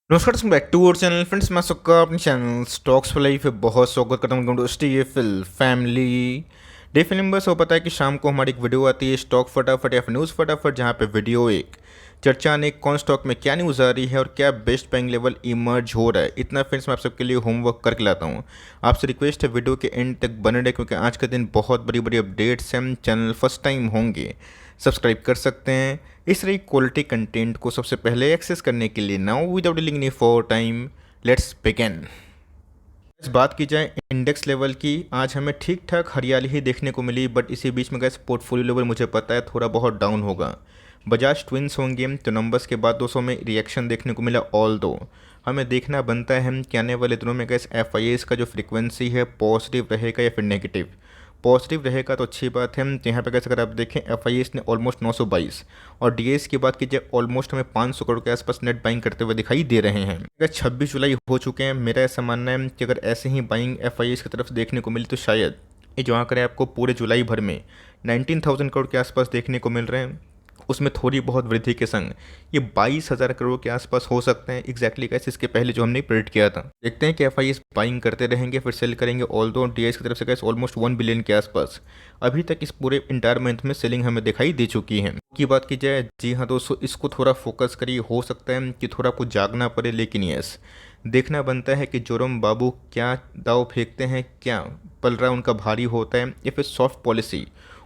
नमस्कार back to our channel friends. मैं सबका अपने चैनल स्टॉक्स फॉर लाइफ पे बहुत स्वागत करता हूँ। स्टीएफएल फैमिली डे फिल्म बस हो पता है कि शाम को हमारी एक वीडियो आती है स्टॉक फटाफट या फिर न्यूज़ फटाफट, जहाँ पे वीडियो एक चर्चा ने कौन स्टॉक में क्या न्यूज़ आ रही है और क्या बेस्ट बाइंग लेवल इमर्ज हो रहा है। इतना फ्रेंड्स मैं आप सबके लिए होमवर्क करके लाता हूँ। आपसे रिक्वेस्ट है वीडियो के एंड तक बने रहे, क्योंकि आज का दिन बहुत बड़ी बड़ी अपडेट्स हैं। चैनल फर्स्ट टाइम होंगे सब्सक्राइब कर सकते हैं। इस तरह क्वालिटी कंटेंट को सबसे पहले एक्सेस करने के लिए now without dealing any for time let's begin. इस बात की जाए इंडेक्स लेवल की, आज हमें ठीक ठाक हरियाली ही देखने को मिली, बट इसी बीच में गैस पोर्टफोलियो लेवल मुझे पता है थोड़ा बहुत डाउन होगा। बजाज ट्विंस होंगे तो नंबर्स के बाद 200 में रिएक्शन देखने को मिला। ऑल दो हमें देखना बनता है कि आने वाले दिनों में गैस एफ का जो फ्रिक्वेंसी है पॉजिटिव रहेगा या फिर नेगेटिव। पॉजिटिव रहेगा तो अच्छी बात है। तो यहाँ पे कैसे अगर आप देखें एफ ने ऑलमोस्ट 922 और डी की बात कीजिए ऑलमोस्ट हमें 500 करोड़ के आसपास नेट बाइंग करते हुए दिखाई दे रहे हैं। अगर 26 जुलाई हो चुके हैं, मेरा ऐसा मानना है कि अगर ऐसे ही बाइंग एफ की तरफ देखने को मिली तो शायद ये जो आंकड़े आपको पूरे जुलाई भर में 19,000 करोड़ के आसपास देखने को मिल रहे हैं, उसमें थोड़ी बहुत वृद्धि के संग ये 22,000 करोड़ के आसपास हो सकते हैं। एग्जैक्टली कैसे इसके पहले जो हमने प्रेडिक्ट किया था। देखते हैं कि एफ बाइंग करते रहेंगे फिर सेल करेंगे। ऑल दो डी की तरफ से कैसे ऑलमोस्ट 1 बिलियन के आसपास अभी तक इस पूरे इंटायर मंथ में सेलिंग हमें दिखाई दे चुकी है। की बात की जाए, जी हाँ दोस्तों, इसको थोड़ा फोकस करिए। हो सकता है कि थोड़ा कुछ जागना पड़े, लेकिन यस देखना बनता है कि जोरम बाबू क्या दाव फेंकते हैं, क्या पलड़ा उनका भारी होता है या फिर सॉफ्ट पॉलिसी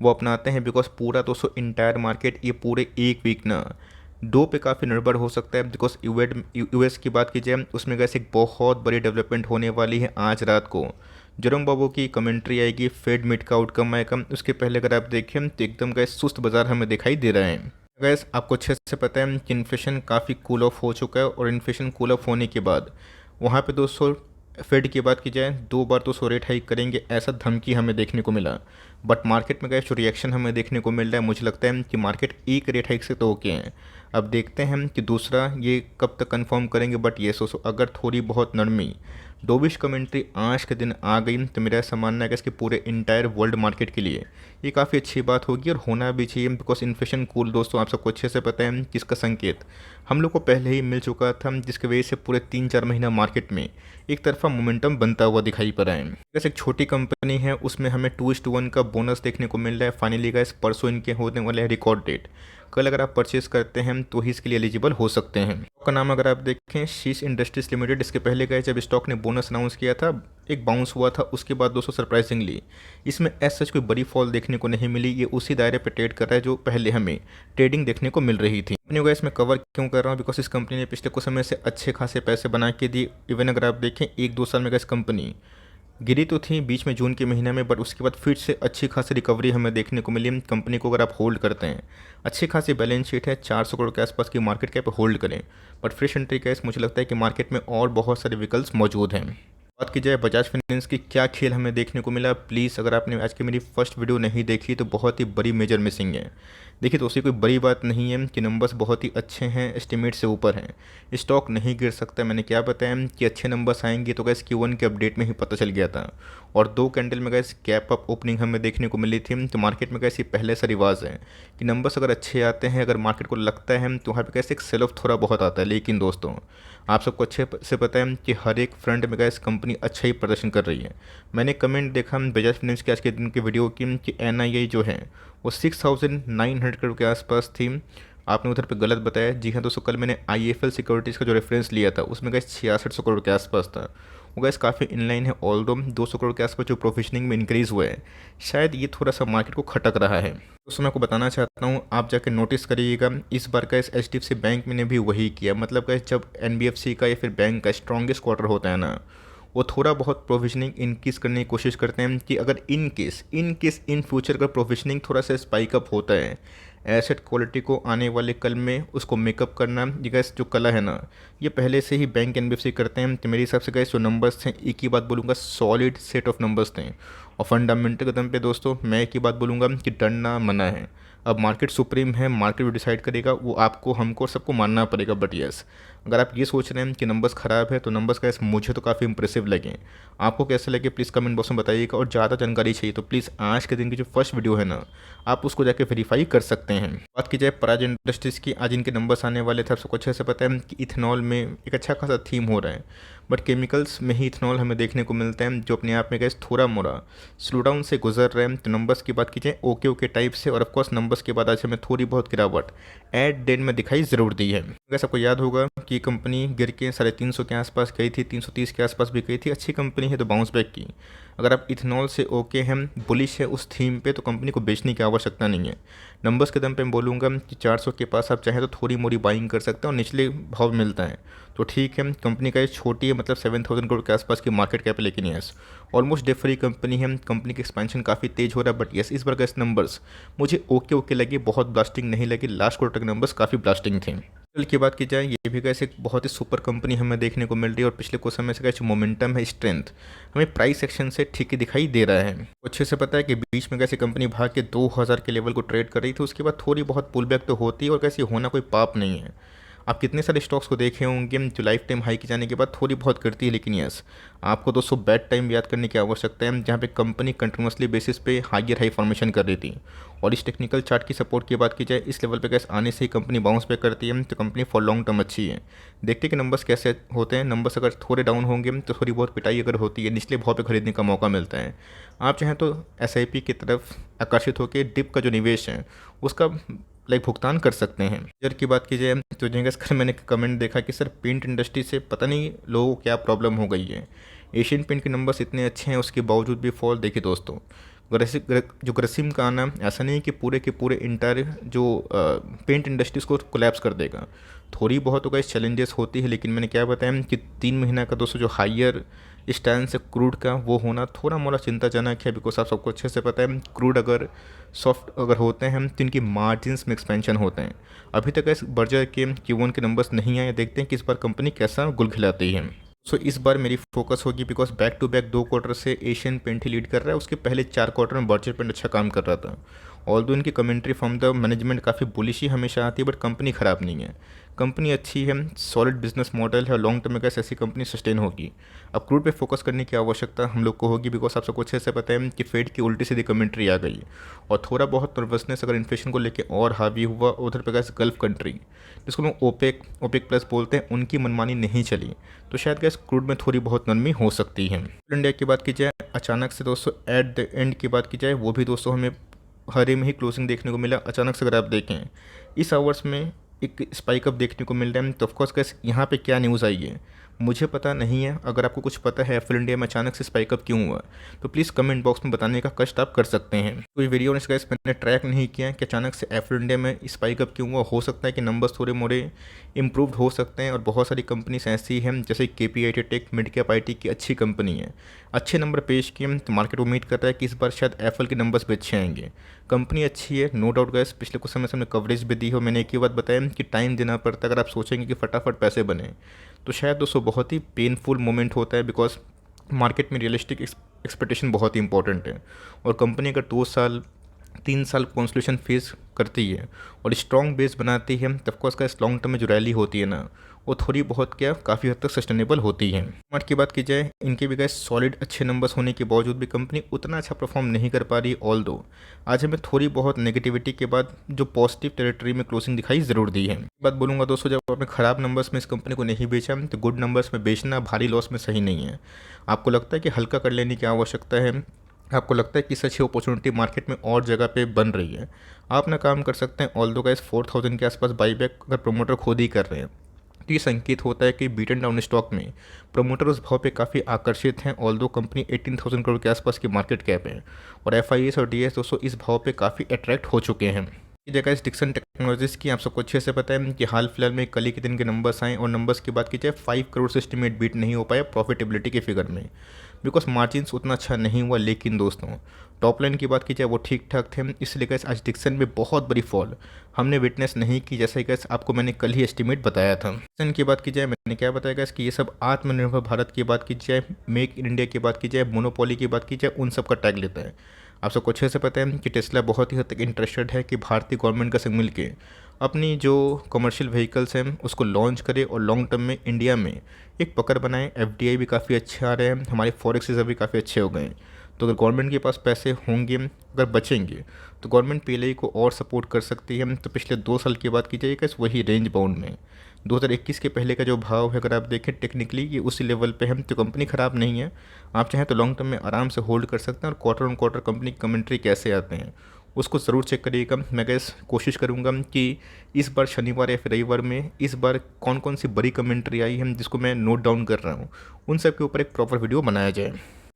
वो अपनाते हैं। बिकॉज पूरा दोस्तों इंटायर मार्केट ये पूरे एक वीक ना दो पे काफ़ी निर्भर हो सकता है। बिकॉज यूएस की बात की जाए उसमें कैसे एक बहुत बड़ी डेवलपमेंट होने वाली है। आज रात को जेरोम बाबू की कमेंट्री आएगी, फेड मीट का आउटकम आएगा। उसके पहले अगर आप देखें तो एकदम गैस सुस्त बाजार हमें दिखाई दे रहा है। गैस आपको अच्छे से पता है कि इन्फ्लेशन काफ़ी कूल ऑफ हो चुका है, और इन्फ्लेशन कूल ऑफ होने के बाद वहाँ पे दोस्तों फेड की बात की जाए 2 बार तो सो रेट हाइक करेंगे, ऐसा धमकी हमें देखने को मिला। बट मार्केट में गए जो रिएक्शन हमें देखने को मिल रहा है, मुझे लगता है कि मार्केट एक रेट हाइक से तो ओके हैं। अब देखते हैं कि दूसरा ये कब तक कंफर्म करेंगे। बट ये सोचो अगर थोड़ी बहुत नरमी डोविश कमेंट्री आज के दिन आ गई तो मेरा ऐसा मानना है कि इसके पूरे इंटायर वर्ल्ड मार्केट के लिए ये काफ़ी अच्छी बात होगी, और होना भी चाहिए। बिकॉज इन्फ्लेशन कूल दोस्तों आप सबको अच्छे से पता है जिसका संकेत हम लोग को पहले ही मिल चुका था, जिसकी वजह से पूरे 3-4 महीना मार्केट में एक तरफा मोमेंटम बनता हुआ दिखाई पड़ा है। जैसे एक छोटी कंपनी है उसमें हमें 2:1 का बोनस देखने को मिल रहा है। फाइनली गाइस परसों इनके होने वाले हैं रिकॉर्ड डेट। कल अगर आप परचेज करते हैं तो ही इसके लिए एलिजिबल हो सकते हैं। स्टॉक का नाम अगर आप देखें शीश इंडस्ट्रीज लिमिटेड। इसके पहले गए जब स्टॉक ने बोनस अनाउंस किया था एक बाउंस हुआ था, उसके बाद दोस्तों सरप्राइजिंगली इसमें एज सच कोई बड़ी फॉल देखने को नहीं मिली। ये उसी दायरे पर ट्रेड कर रहा है जो पहले हमें ट्रेडिंग देखने को मिल रही थी। कंपनी को इसमें कवर क्यों कर रहा हूँ, बिकॉज इस कंपनी ने पिछले कुछ समय से अच्छे खासे पैसे बना के दिए। इवन अगर आप देखें 1-2 साल में इस कंपनी गिरी तो थी बीच में जून के महीने में, बट उसके बाद फिर से अच्छी खासी रिकवरी हमें देखने को मिली। कंपनी को अगर आप होल्ड करते हैं, अच्छी खासी बैलेंस शीट है, 400 करोड़ के आसपास की मार्केट कैप होल्ड करें। बट फ्रेश एंट्री केस मुझे लगता है कि मार्केट में और बहुत सारे विकल्प मौजूद हैं। बात की जाए बजाज फाइनेंस की, क्या खेल हमें देखने को मिला। प्लीज़ अगर आपने आज की मेरी फर्स्ट वीडियो नहीं देखी तो बहुत ही बड़ी मेजर मिसिंग है। देखिए तो कोई बड़ी बात नहीं है कि नंबर्स बहुत ही अच्छे हैं, एस्टिमेट से ऊपर हैं, स्टॉक नहीं गिर सकता। मैंने क्या बताया कि अच्छे नंबर्स आएंगे तो गैस Q1 के अपडेट में ही पता चल गया था। और 2 कैंडल में गैस गैप अप ओपनिंग हमें देखने को मिली थी। तो मार्केट में कैसे पहले से रिवाज है कि नंबर्स अगर अच्छे आते हैं, अगर मार्केट को लगता है तो वहाँ पर कैसे एक सेल ऑफ थोड़ा बहुत आता है। लेकिन दोस्तों आप सबको अच्छे से पता है कि हर एक फ्रंट में गैस कंपनी अच्छा ही प्रदर्शन कर रही है। मैंने कमेंट देखा बजाज फाइनेंस के आज के दिन की वीडियो की कि NII जो है वो 6,900 करोड़ के आसपास थी। आपने उधर पे गलत बताया। जी हाँ दोस्तों, कल मैंने IIFL सिक्योरिटीज़ का जो रेफरेंस लिया था उसमें गैस 6600 करोड़ के आसपास था। वो गैस काफ़ी इनलाइन है। ऑल दो 200 करोड़ के आसपास जो प्रोफेशनिंग में इंक्रीज़ हुआ है, शायद ये थोड़ा सा मार्केट को खटक रहा है। दोस्तों मैं आपको बताना चाहता हूँ, आप जाकर नोटिस करिएगा इस बार का इस HDFC बैंक ने भी वही किया। मतलब गैस जब NBFC का या फिर बैंक का स्ट्रॉन्गेस्ट क्वार्टर होता है ना, वो थोड़ा बहुत प्रोविजनिंग इंक्रीज़ करने की कोशिश करते हैं कि अगर इन फ्यूचर का प्रोविजनिंग थोड़ा सा स्पाइक अप होता है, एसेट क्वालिटी को आने वाले कल में उसको मेकअप करना, ये गैस जो कला है ना ये पहले से ही बैंक NBFC करते हैं। तो मेरे हिसाब से गैस जो नंबर्स थे, एक ही बात बोलूँगा, सॉलिड सेट ऑफ नंबर्स थे। और फंडामेंटल कदम पे दोस्तों मैं एक ही बात बोलूँगा कि डरना मना है। अब मार्केट सुप्रीम है, मार्केट भी डिसाइड करेगा, वो आपको हमको सबको मानना पड़ेगा। बट यस अगर आप ये सोच रहे हैं कि नंबर्स ख़राब है तो नंबर्स का मुझे तो काफ़ी इंप्रेसिव लगे। आपको कैसे लगे प्लीज़ कमेंट बॉक्स में बताइएगा। और ज़्यादा जानकारी चाहिए तो प्लीज़ आज के दिन की जो फर्स्ट वीडियो है ना, आप उसको जाके वेरीफाई कर सकते हैं। बात की जाए पराज इंडस्ट्रीज़ की, आज इनके नंबर्स आने वाले थे। आपको अच्छे से पता है कि इथेनॉल में एक अच्छा खासा थीम हो रहा है, बट केमिकल्स में ही इथेनॉल हमें देखने को मिलता है जो अपने आप में गैस थोड़ा मोड़ा स्लो डाउन से गुजर रहे हैं। तो नंबर्स की बात की जाए ओके ओके टाइप से, और ऑफकोर्स नंबर्स के बाद आज हमें थोड़ी बहुत गिरावट एट डेट में दिखाई ज़रूर दी है। अगर आपको याद होगा कि कंपनी गिर के 350 के आसपास गई थी, 330 के आसपास भी गई थी। अच्छी कंपनी है तो बाउंस बैक की। अगर आप इथेनॉल से ओके हैं, बुलिश है उस थीम पे, तो कंपनी को बेचने की आवश्यकता नहीं है। नंबर्स के दम पे मैं बोलूँगा कि 400 के पास आप चाहें तो थोड़ी मोड़ी बाइंग कर सकते हैं और निचले भाव मिलता है तो ठीक है। कंपनी का ये छोटी है, मतलब 7,000 करोड़ के आसपास की मार्केट कैप है, लेकिन yes almost debt free company है। कंपनी की एक्सपेंशन काफ़ी तेज हो रहा है, बट यस इस बार का नंबर्स मुझे ओके ओके लगे, बहुत ब्लास्टिंग नहीं लगी। लास्ट क्वार्टर के नंबर्स काफ़ी ब्लास्टिंग थे। कल की बात की जाए, ये भी कैसे बहुत ही सुपर कंपनी हमें देखने को मिल रही है, और पिछले कुछ समय से कैसे मोमेंटम है, स्ट्रेंथ हमें प्राइस सेक्शन से ठीक ही दिखाई दे रहा है। अच्छे से पता है कि बीच में कैसे कंपनी भाग के 2000 के लेवल को ट्रेड कर रही थी, उसके बाद थोड़ी बहुत पुल बैक तो होती है, और कैसे होना कोई पाप नहीं है। आप कितने सारे स्टॉक्स को देखे होंगे जो लाइफ टाइम हाई के जाने के बाद थोड़ी बहुत करती है, लेकिन यस आपको दोस्तों बैड टाइम याद करने की आवश्यकता है जहाँ पे कंपनी कंटिन्यूसली बेसिस पे हायर हाई फॉर्मेशन कर रही थी। और इस टेक्निकल चार्ट की सपोर्ट की बात की जाए, इस लेवल पे कैसे आने से ही कंपनी बाउंस बैक करती है, तो कंपनी फॉर लॉन्ग टर्म अच्छी है। देखते हैं कि नंबर्स कैसे होते हैं। नंबर्स अगर थोड़े डाउन होंगे तो थोड़ी बहुत पिटाई अगर होती है, निचले भाव पे खरीदने का मौका मिलता है। आप चाहें तो SIP की तरफ आकर्षित होकर डिप का जो निवेश है उसका भुगतान कर सकते हैं। शेयर की बात की जाए तो जिंगस कर मैंने कमेंट देखा कि सर पेंट इंडस्ट्री से पता नहीं लोगों को क्या प्रॉब्लम हो गई है। एशियन पेंट के नंबर्स इतने अच्छे हैं, उसके बावजूद भी फॉल। देखिए दोस्तों, जो ग्रसिम का आना ऐसा नहीं है कि पूरे के पूरे इंटायर जो पेंट इंडस्ट्रीज़ को कोलैप्स कर देगा। थोड़ी बहुत तो गाइस चैलेंजेस होती है, लेकिन मैंने क्या बताया कि 3 महीना का दोस्तों जो हाइयर स्टैंड है क्रूड का, वो होना थोड़ा मोड़ा चिंताजनक है। बिकॉज आप सबको अच्छे से पता है क्रूड अगर सॉफ्ट अगर होते हैं तो इनकी मार्जिन्स में एक्सपेंशन होते हैं। अभी तक इस बर्जर के Q1 के नंबर्स नहीं आए, देखते हैं कि इस बार कंपनी कैसा गुल खिलाती है। सो इस बार मेरी फोकस होगी, because back to back 2 quarter से एशियन पेंट ही लीड कर रहा है। उसके पहले 4 क्वार्टर में बर्जर पेंट अच्छा काम कर रहा था। ऑल्दो इनकी कमेंट्री फ्रॉम द मैनेजमेंट काफ़ी बुलिश ही हमेशा आती है, बट कंपनी ख़राब नहीं है। कंपनी अच्छी है, सॉलिड बिजनेस मॉडल है, और लॉन्ग टर्म में कैसे ऐसी कंपनी सस्टेन होगी। अब क्रूड पे फोकस करने की आवश्यकता हम लोग को होगी, बिकॉज आप सबको अच्छे से पता है कि फेड की उल्टी सीधी कमेंट्री आ गई, और थोड़ा बहुत नर्वसनेस अगर इन्फ्लेशन को लेकर और हावी हुआ उधर पे कैसे गल्फ कंट्री जिसको लोग ओपेक प्लस बोलते हैं, उनकी मनमानी नहीं चली, तो शायद गैस क्रूड में थोड़ी बहुत नरमी हो सकती है। इंडिया की बात की जाए, अचानक से दोस्तों एट द एंड की बात की जाए, वो भी दोस्तों हमें हरे में ही क्लोजिंग देखने को मिला। अचानक से अगर आप देखें इस आवर्स में एक स्पाइक अप देखने को मिल रहा है, तो ऑफकोर्स गैस यहाँ पे क्या न्यूज़ आई है मुझे पता नहीं है। अगर आपको कुछ पता है एफएल इंडिया में अचानक से स्पाइक अप क्यों हुआ, तो प्लीज़ कमेंट बॉक्स में बताने का कष्ट आप कर सकते हैं। कोई वीडियो गैस मैंने ट्रैक नहीं किया कि अचानक से एफएल इंडिया में स्पाइक अप क्यों हुआ। हो सकता है कि नंबर्स थोड़े मोड़े इंप्रूव्ड हो सकते हैं, और बहुत सारी कंपनीज ऐसी हैं जैसे KPIT tech, mid cap IT की अच्छी कंपनी है, अच्छे नंबर पेश किए, तो मार्केट उम्मीद करता है कि इस बार शायद एफएल के नंबर्स भी अच्छे आएंगे। कंपनी अच्छी है नो डाउट गैस, पिछले कुछ समय से हमने कवरेज भी दी हो। मैंने एक ही बात बताया कि टाइम देना पड़ता है। अगर आप सोचेंगे कि फटाफट पैसे बने तो शायद दोस्तों बहुत ही पेनफुल मोमेंट होता है, बिकॉज मार्केट में रियलिस्टिक एक्सपेक्टेशन बहुत ही इंपॉर्टेंट है। और कंपनी अगर 2 साल 3 साल कंसोलिडेशन फेस करती है और स्ट्रॉन्ग बेस बनाती है, तब को उसका लॉन्ग टर्म में जो रैली होती है ना, वो थोड़ी बहुत क्या काफ़ी हद तक सस्टेनेबल होती है। मार्केट की बात की जाए, इनके भी गैस सॉलिड अच्छे नंबर्स होने के बावजूद भी कंपनी उतना अच्छा परफॉर्म नहीं कर पा रही। ऑल दो आज हमें थोड़ी बहुत नेगेटिविटी के बाद जो पॉजिटिव टेरिटरी में क्लोजिंग दिखाई ज़रूर दी है। बात बोलूँगा दोस्तों, जब आपने ख़राब नंबर्स में इस कंपनी को नहीं बेचा तो गुड नंबर्स में बेचना भारी लॉस में सही नहीं है। आपको लगता है कि हल्का कर लेने की आवश्यकता है, आपको लगता है कि सच ही अपॉर्चुनिटी मार्केट में और जगह पे बन रही है, आप ना काम कर सकते हैं। ऑल दो गाइस 4000 के आसपास बाईबैक अगर प्रमोटर खुद ही कर रहे हैं, तो ये संकेत होता है कि बीटन डाउन स्टॉक में प्रमोटर उस भाव पे काफ़ी आकर्षित हैं। ऑल दो कंपनी 18,000 करोड़ के आसपास की मार्केट कैप है, और FIS और DS दोस्तों इस भाव पे काफ़ी अट्रैक्ट हो चुके हैं। ये जगह इस डिक्सन टेक्नोलॉजीज़ की आप सबको अच्छे से पता है कि हाल फिलहाल में कल ही के दिन के नंबर्स आए, और नंबर्स की बात की जाए 5 करोड़ से एस्टिमेट बीट नहीं हो पाया प्रॉफिटेबिलिटी के फिगर में, बिकॉज मार्जिन्स उतना अच्छा नहीं हुआ। लेकिन दोस्तों टॉप लाइन की बात की जाए वो ठीक ठाक थे, इसलिए गैस आज डिक्सन में बहुत बड़ी फॉल हमने विटनेस नहीं की, जैसा कि गैस आपको मैंने कल ही एस्टिमेट बताया था। डिक्सन की बात की जाए, मैंने क्या बताया गैस कि ये सब आत्मनिर्भर भारत की बात की जाए, मेक इन इंडिया की बात की जाए, मोनोपोली की बात की जाए, उन सब का टैग लेता है। आप सबको अच्छे से पता है कि टेस्ला बहुत ही हद तक इंटरेस्टेड है कि भारतीय गवर्नमेंट का संग मिल के अपनी जो कमर्शियल व्हीकल्स हैं उसको लॉन्च करे और लॉन्ग टर्म में इंडिया में एक पकड़ बनाए। एफडीआई भी काफ़ी अच्छे आ रहे हैं, हमारे फॉरेक्स रिजर्व भी काफ़ी अच्छे हो गए हैं। तो अगर गवर्नमेंट के पास पैसे होंगे, अगर बचेंगे, तो गवर्नमेंट पीएलआई को और सपोर्ट कर सकती है। तो पिछले 2 साल की बात की जाए इस वही रेंज बाउंड में 2021 के पहले का जो भाव है अगर आप देखें टेक्निकली ये उसी लेवल पे है। तो कंपनी ख़राब नहीं है, आप चाहें तो लॉन्ग टर्म में आराम से होल्ड कर सकते हैं। और क्वार्टर ऑन क्वार्टर कंपनी की कमेंट्री कैसे आते हैं उसको ज़रूर चेक करिएगा। मैं गैस कोशिश करूँगा कि इस बार शनिवार या फिर रविवार में इस बार कौन कौन सी बड़ी कमेंट्री आई है जिसको मैं नोट डाउन कर रहा हूँ, उन सब के ऊपर एक प्रॉपर वीडियो बनाया जाए।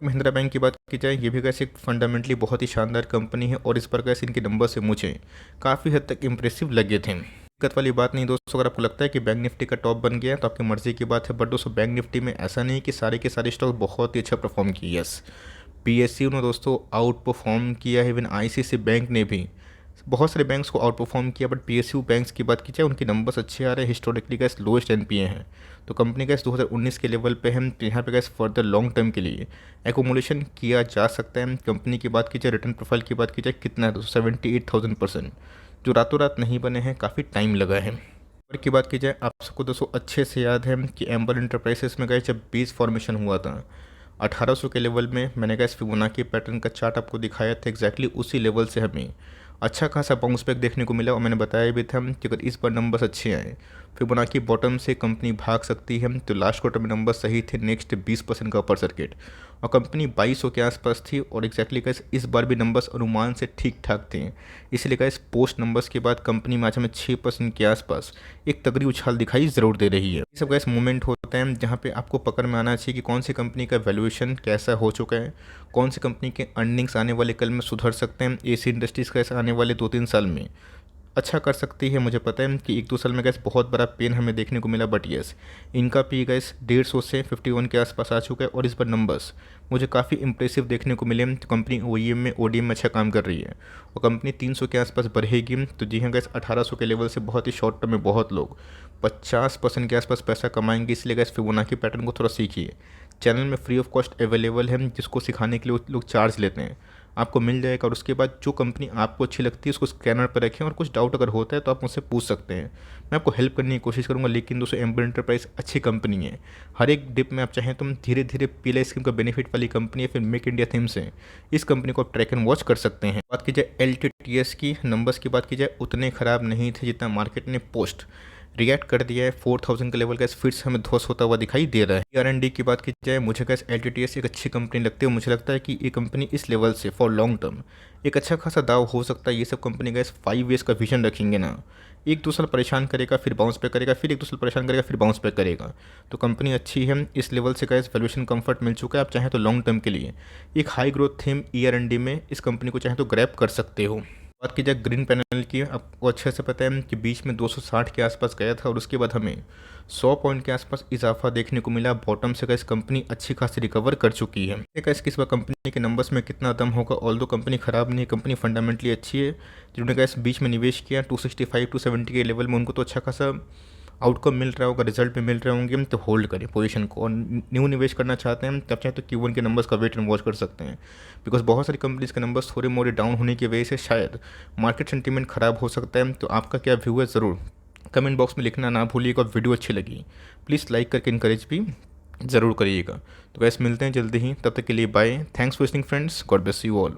महिंद्रा बैंक की बात की जाए, ये भी कैसे एक फंडामेंटली बहुत ही शानदार कंपनी है और इस पर कैसे इनके नंबर से मुझे काफ़ी हद तक इम्प्रेसिव लगे थे। दिक्कत वाली बात नहीं दोस्तों, अगर आपको लगता है कि बैंक निफ्टी का टॉप बन गया तो आपकी मर्जी की बात है। बट दोस्तों बैंक निफ्टी में ऐसा नहीं कि सारे के सारे स्टॉक बहुत ही अच्छा परफॉर्म किए। यस, पीएसयू ने दोस्तों आउट परफॉर्म किया है, इवन आईसीआईसी बैंक ने भी बहुत सारे बैंक्स को आउट परफॉर्म किया। बट पीएसयू बैंक्स की बात की जाए उनके नंबर्स अच्छे आ रहे हैं, हिस्टोरिकली गैस लोएस्ट एनपीए हैं। तो कंपनी गैस 2019 के लेवल पे है, तो यहाँ पे गैस फर्दर लॉन्ग टर्म के लिए एकोमोलेशन किया जा सकता है। कंपनी की बात की जाए, रिटर्न प्रोफाइल की बात की जाए, कितना है दोस्तों 78,000%, जो रातों रात नहीं बने हैं, काफ़ी टाइम लगा है। और की बात की जाए, आप सबको दोस्तों अच्छे से याद है कि एम्बर इंटरप्राइजेस में गए जब बीज फॉर्मेशन हुआ था 1800 के लेवल में, मैंने कहा इस फिबोनाची पैटर्न का चार्ट आपको दिखाया था। एग्जैक्टली उसी लेवल से हमें अच्छा खासा बाउंस बैक देखने को मिला। और मैंने बताया भी था कि अगर इस बार नंबर्स अच्छे आए, फिबोनाची बॉटम से कंपनी भाग सकती है। तो लास्ट क्वार्टर में नंबर सही थे, नेक्स्ट 20% का अपर सर्किट, और कंपनी 2200 के आसपास थी। और एग्जैक्टली कैसे इस बार भी नंबर्स अनुमान से ठीक ठाक थे, इसलिए कैसे पोस्ट नंबर्स के बाद कंपनी में आज हमें 6% के आसपास एक तगड़ी उछाल दिखाई ज़रूर दे रही है। ये सब कैसे मोमेंट होता है जहाँ पे आपको पकड़ में आना चाहिए कि कौन सी कंपनी का वैल्यूएशन कैसा हो चुका है, कौन सी कंपनी के अर्निंग्स आने वाले कल में सुधर सकते हैं, एसी इंडस्ट्रीज़ कैसे आने वाले 2-3 साल में अच्छा कर सकती है। मुझे पता है कि 1-2 साल में गैस बहुत बड़ा पेन हमें देखने को मिला, बट यस इनका पी गैस 150 से 51 के आसपास आ चुका है। और इस बार नंबर्स मुझे काफ़ी इंप्रेसिव देखने को मिले। तो कंपनी ओईएम में ओडीएम में अच्छा काम कर रही है और कंपनी 300 के आसपास बढ़ेगी। तो जी हाँ गैस 1800 के लेवल से बहुत ही शॉर्ट टर्म में बहुत लोग 50% के आसपास पैसा कमाएंगे। इसलिए गैस फिबोनाची पैटर्न को थोड़ा सीखिए। चैनल में फ्री ऑफ कॉस्ट अवेलेबल है, जिसको सिखाने के लिए लोग चार्ज लेते हैं, आपको मिल जाएगा। और उसके बाद जो कंपनी आपको अच्छी लगती है उसको स्कैनर पर रखें, और कुछ डाउट अगर होता है तो आप मुझसे पूछ सकते हैं, मैं आपको हेल्प करने की कोशिश करूंगा। लेकिन दोस्तों एम्बर इंटरप्राइज अच्छी कंपनी है, हर एक डिप में आप चाहें तो धीरे धीरे पीएलआई स्कीम का बेनिफिट वाली कंपनी है। फिर मेक इंडिया थीम से इस कंपनी को आप ट्रैक एंड वॉच कर सकते हैं। बात की जाए एलटीटीएस की, नंबर्स की बात की जाए उतने ख़राब नहीं थे जितना मार्केट ने पोस्ट रिएक्ट कर दिया है। 4000 के लेवल का फिर से हमें ध्वस्त होता हुआ दिखाई दे रहा है। आर की बात की जाए, मुझे कैसे एलटीटीएस एक अच्छी कंपनी लगती है। मुझे लगता है कि ये कंपनी इस लेवल से फॉर लॉन्ग टर्म एक अच्छा खासा दाव हो सकता है। ये सब कंपनी का 5 ईयर्स का विजन रखेंगे ना, 1-2 साल परेशान करेगा, फिर बाउंस बैक करेगा, फिर 1-2 साल परेशान करेगा, फिर बाउंस बैक करेगा। तो कंपनी अच्छी है, इस लेवल से गैस वैल्यूएशन कंफर्ट मिल चुका है। आप चाहें तो लॉन्ग टर्म के लिए एक हाई ग्रोथ थीम ईआर&डी में इस कंपनी को चाहें तो ग्रैब कर सकते हो। बात की जाए ग्रीन पैनल की, आपको अच्छे से पता है कि बीच में 260 के आसपास गया था और उसके बाद हमें 100 पॉइंट के आसपास इजाफा देखने को मिला। बॉटम से कैसे कंपनी अच्छी खासी रिकवर कर चुकी है। कैसे किस बार कंपनी के नंबर्स में कितना दम होगा, ऑल्दो कंपनी खराब नहीं है, कंपनी फंडामेंटली अच्छी है। जिन्होंने कैसे बीच में निवेश किया 265-270 के लेवल में, उनको तो अच्छा खासा आउटकम मिल रहा होगा, रिजल्ट भी मिल रहे होंगे, तो होल्ड करें पोजीशन को। और न्यू निवेश करना चाहते हैं तब चाहे तो Q1 के नंबर्स का वेट एंड वॉच कर सकते हैं। बिकॉज बहुत सारी कंपनीज के नंबर्स थोड़े मोड़े डाउन होने की वजह से शायद मार्केट सेंटीमेंट खराब हो सकता है। तो आपका क्या व्यू है ज़रूर कमेंट बॉक्स में लिखना ना भूलिएगा। वीडियो अच्छी लगी प्लीज़ लाइक करके इनकरेज भी ज़रूर करिएगा। तो वैसे मिलते हैं जल्दी ही, तब तक के लिए bye. Thanks for listening friends, God bless you all.